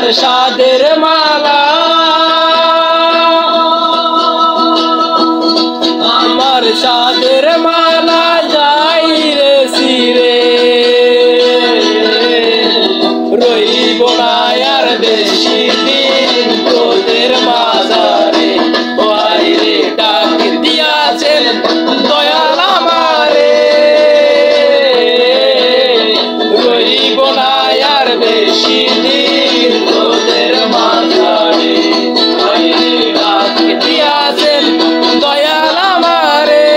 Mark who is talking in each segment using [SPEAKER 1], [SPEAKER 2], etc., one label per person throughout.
[SPEAKER 1] আমার সাদের মালা আমার সাদের মালা যাই রে সিরে রইব না আর বেশি দিন তোদের মাঝারে ওই রে ডাক দিয়াছেন দয়াল আমারে রইব না আর বেশি দিন তোদের মাঝারে ওই রে ডাক দিয়াছেন দয়াল আমারে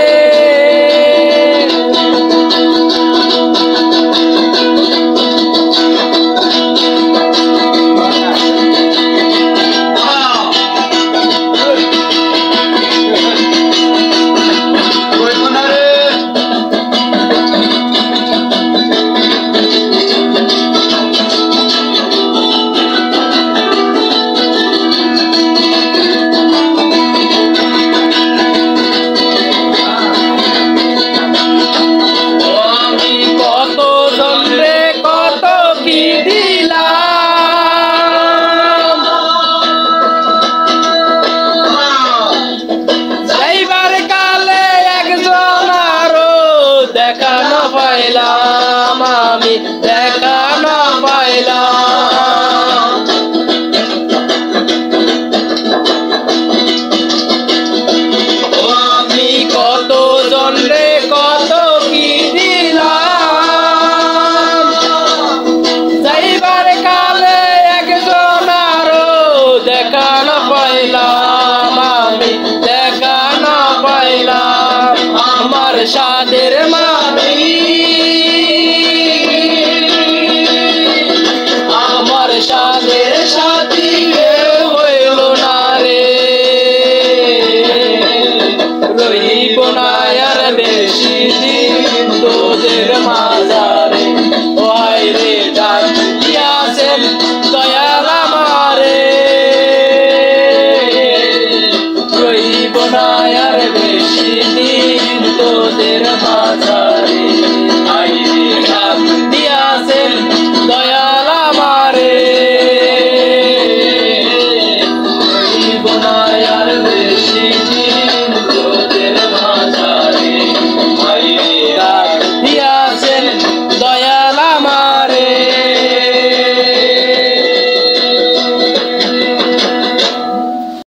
[SPEAKER 1] পাইলাম আমি দেখা না পাইলাম আমি কত জনরে কত কি দিলাম যাইবার কালে একজন আরো দেখা না পাইলাম আমি দেখা না পাইলাম আমার সাদের মামি আমার সাদের সাথী কেউ হইল না রে রইব না আর বেশি দিন তোদের মাঝারে ওই রে ডাক দিয়াছেন দয়াল আমারে রইব না আর বেশি দিন তোদের মাঝারে